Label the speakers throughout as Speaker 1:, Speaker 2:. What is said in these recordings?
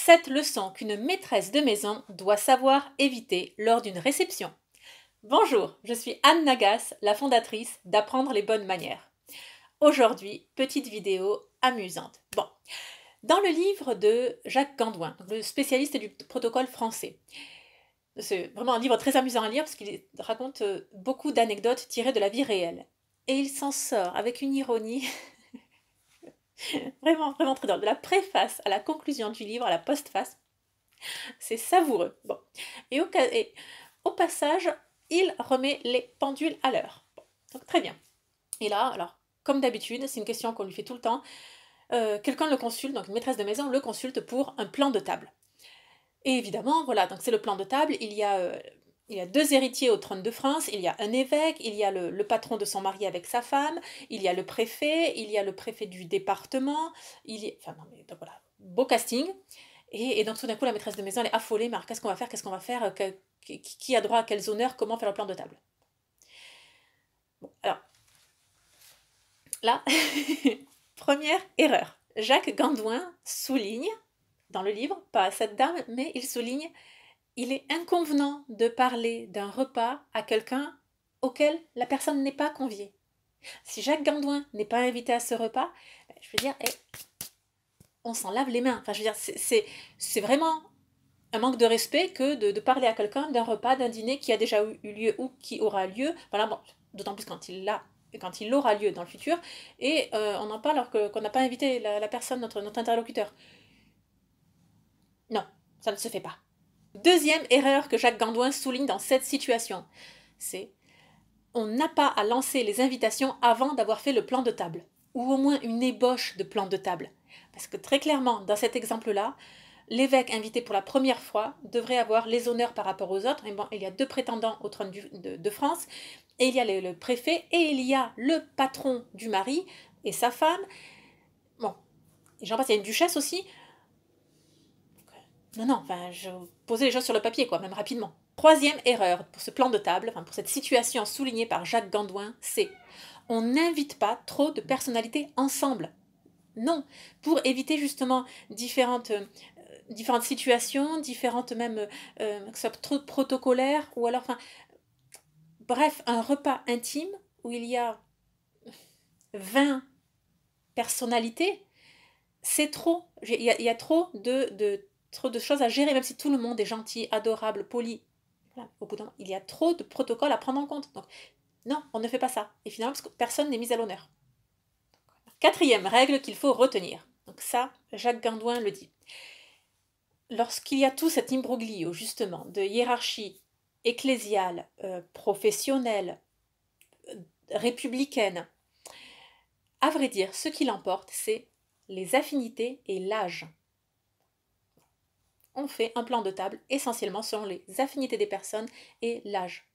Speaker 1: 7 leçons qu'une maîtresse de maison doit savoir éviter lors d'une réception. Bonjour, je suis Anne Nagas, la fondatrice d'Apprendre les bonnes manières. Aujourd'hui, petite vidéo amusante. Dans le livre de Jacques Gandouin, le spécialiste du protocole français, c'est vraiment un livre très amusant à lire parce qu'il raconte beaucoup d'anecdotes tirées de la vie réelle. Et il s'en sort avec une ironie vraiment très drôle. De la préface à la conclusion du livre, à la postface, c'est savoureux. Et au passage, il remet les pendules à l'heure. Donc très bien. Et là, alors, comme d'habitude, c'est une question qu'on lui fait tout le temps. Quelqu'un le consulte, donc une maîtresse de maison le consulte pour un plan de table. Et évidemment, voilà, donc c'est le plan de table. Il y a 2 héritiers au trône de France, il y a un évêque, il y a le patron de son mari avec sa femme, il y a le préfet du département, donc voilà, beau casting. Et donc tout d'un coup, la maîtresse de maison, elle est affolée, mais alors, qu'est-ce qu'on va faire, qui a droit à quels honneurs, comment faire le plan de table. Alors, là, première erreur. Jacques Gandouin souligne, dans le livre, pas à cette dame, mais il souligne: il est inconvenant de parler d'un repas à quelqu'un auquel la personne n'est pas conviée. Si Jacques Gandouin n'est pas invité à ce repas, je veux dire, on s'en lave les mains. Enfin, je veux dire, c'est vraiment un manque de respect que de parler à quelqu'un d'un repas, d'un dîner qui a déjà eu lieu ou qui aura lieu. Voilà, d'autant plus quand il aura lieu dans le futur, et on en parle alors qu'on n'a pas invité la personne, notre interlocuteur. Non, ça ne se fait pas. Deuxième erreur que Jacques Gandouin souligne dans cette situation, c'est: on n'a pas à lancer les invitations avant d'avoir fait le plan de table, ou au moins une ébauche de plan de table. Parce que très clairement, dans cet exemple-là, l'évêque invité pour la première fois devrait avoir les honneurs par rapport aux autres. Et bon, il y a 2 prétendants au trône de France, et il y a le préfet, et il y a le patron du mari et sa femme. Et j'en passe, il y a une duchesse aussi. Non, je posais les choses sur le papier, même rapidement. Troisième erreur pour ce plan de table, pour cette situation soulignée par Jacques Gandouin, c'est: on n'invite pas trop de personnalités ensemble. Non, pour éviter justement différentes situations, différentes même, que ce soit trop protocolaire, ou alors, bref, un repas intime où il y a 20 personnalités, c'est trop. Il y a trop de choses à gérer, même si tout le monde est gentil, adorable, poli. Voilà, au bout d'un moment, il y a trop de protocoles à prendre en compte. Donc, non, on ne fait pas ça. Et finalement, parce que personne n'est mis à l'honneur. Quatrième règle qu'il faut retenir. Donc ça, Jacques Gandouin le dit. Lorsqu'il y a tout cet imbroglio, justement, de hiérarchie ecclésiale, professionnelle, républicaine, à vrai dire, ce qui l'emporte, c'est les affinités et l'âge. On fait un plan de table essentiellement selon les affinités des personnes et l'âge.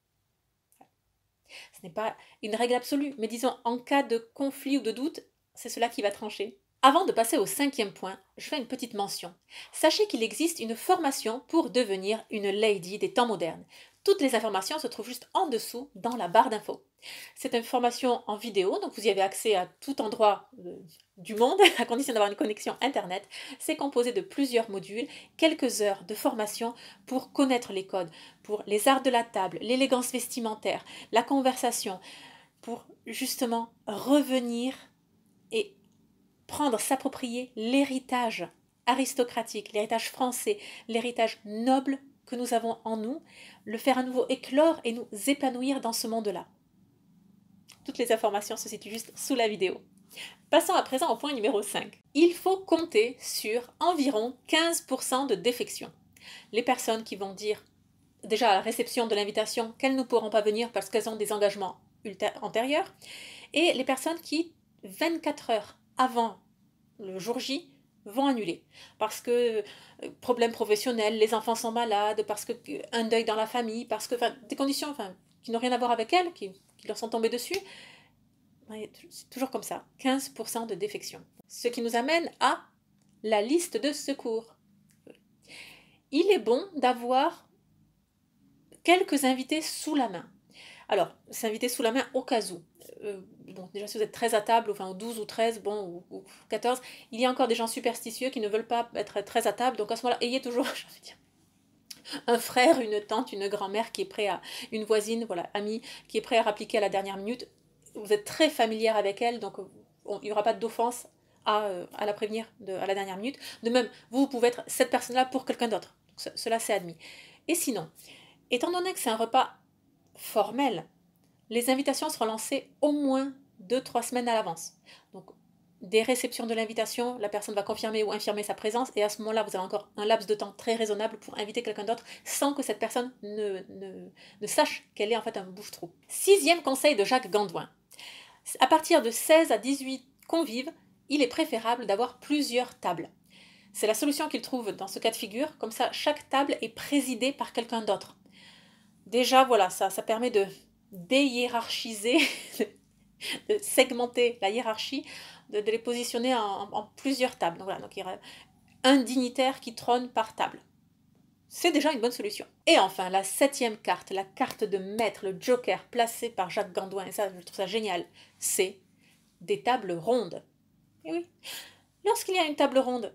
Speaker 1: Ce n'est pas une règle absolue, mais disons, en cas de conflit ou de doute, c'est cela qui va trancher. Avant de passer au 5e point, je fais une petite mention. Sachez qu'il existe une formation pour devenir une lady des temps modernes. Toutes les informations se trouvent juste en dessous dans la barre d'infos. C'est une formation en vidéo, donc vous y avez accès à tout endroit du monde, à condition d'avoir une connexion Internet. C'est composé de plusieurs modules, quelques heures de formation pour connaître les codes, pour les arts de la table, l'élégance vestimentaire, la conversation, pour justement revenir et s'approprier l'héritage aristocratique, l'héritage français, l'héritage noble que nous avons en nous, le faire à nouveau éclore et nous épanouir dans ce monde-là. Toutes les informations se situent juste sous la vidéo. Passons à présent au point numéro 5. Il faut compter sur environ 15% de défection. Les personnes qui vont dire déjà à la réception de l'invitation qu'elles ne pourront pas venir parce qu'elles ont des engagements antérieurs, et les personnes qui, 24 heures avant le jour J, vont annuler. Parce que problème professionnel, les enfants sont malades, parce que un deuil dans la famille, parce que des conditions qui n'ont rien à voir avec elles, qui leur sont tombées dessus. C'est toujours comme ça, 15% de défection. Ce qui nous amène à la liste de secours. Il est bon d'avoir quelques invités sous la main. Alors, s'inviter sous la main au cas où. Bon, déjà, si vous êtes 13 à table, enfin 12 ou 13, bon, ou 14, il y a encore des gens superstitieux qui ne veulent pas être 13 à table. Donc à ce moment-là, ayez toujours, j'ai envie de dire, un frère, une tante, une grand-mère qui est prêt à, une voisine, voilà, amie, qui est prêt à rappliquer à la dernière minute. Vous êtes très familière avec elle, donc il n'y aura pas d'offense à la prévenir à la dernière minute. De même, vous pouvez être cette personne-là pour quelqu'un d'autre. Cela, c'est admis. Et sinon, étant donné que c'est un repas formel, les invitations seront lancées au moins 2-3 semaines à l'avance. Donc, des réceptions de l'invitation, la personne va confirmer ou infirmer sa présence, et à ce moment-là, vous avez encore un laps de temps très raisonnable pour inviter quelqu'un d'autre sans que cette personne ne sache qu'elle est en fait un bouche-trou. 6e conseil de Jacques Gandoin. À partir de 16 à 18 convives, il est préférable d'avoir plusieurs tables. C'est la solution qu'il trouve dans ce cas de figure, comme ça chaque table est présidée par quelqu'un d'autre. Déjà, voilà, ça permet de déhiérarchiser, de segmenter la hiérarchie, de les positionner en plusieurs tables. Donc voilà, donc il y aura un dignitaire qui trône par table. C'est déjà une bonne solution. Et enfin, la 7e carte, la carte de maître, le joker placé par Jacques Gandoin, et ça, je trouve ça génial, c'est des tables rondes. Et oui, lorsqu'il y a une table ronde,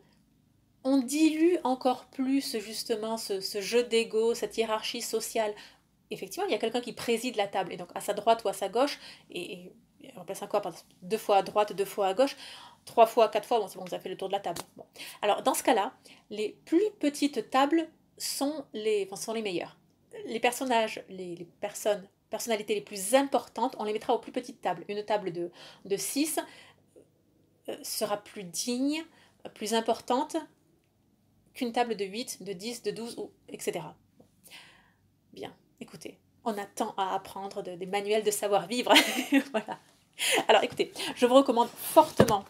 Speaker 1: on dilue encore plus justement ce jeu d'ego, cette hiérarchie sociale. Effectivement, il y a quelqu'un qui préside la table, et donc à sa droite ou à sa gauche, et on place encore par 2 fois à droite, 2 fois à gauche, 3 fois, 4 fois, bon c'est bon, vous avez fait le tour de la table. Bon. Alors dans ce cas-là, les plus petites tables sont les meilleures. Les personnages, les personnalités les plus importantes, on les mettra aux plus petites tables. Une table de 6 sera plus digne, plus importante qu'une table de 8, de 10, de 12, etc. Bien, écoutez, on a tant à apprendre des manuels de savoir-vivre. Voilà. Alors écoutez, je vous recommande fortement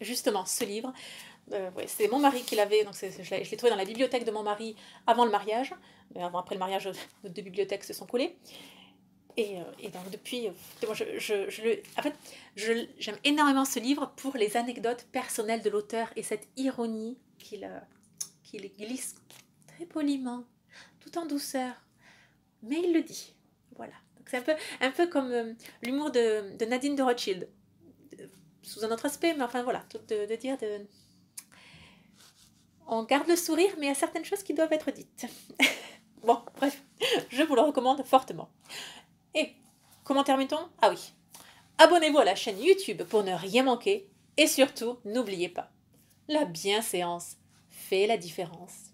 Speaker 1: justement ce livre. Ouais, c'est mon mari qui l'avait, donc je l'ai trouvé dans la bibliothèque de mon mari avant le mariage. Après le mariage, nos 2 bibliothèques se sont collées. Et donc depuis, moi, en fait, j'aime énormément ce livre pour les anecdotes personnelles de l'auteur et cette ironie qu'il glisse très poliment, tout en douceur. Mais il le dit. Voilà. Donc c'est un peu comme l'humour de Nadine de Rothschild. Sous un autre aspect, mais enfin voilà, de dire on garde le sourire, mais il y a certaines choses qui doivent être dites. Bon, bref, je vous le recommande fortement. Et comment termine-t-on? Ah oui, abonnez-vous à la chaîne YouTube pour ne rien manquer. Et surtout, n'oubliez pas, la bienséance fait la différence.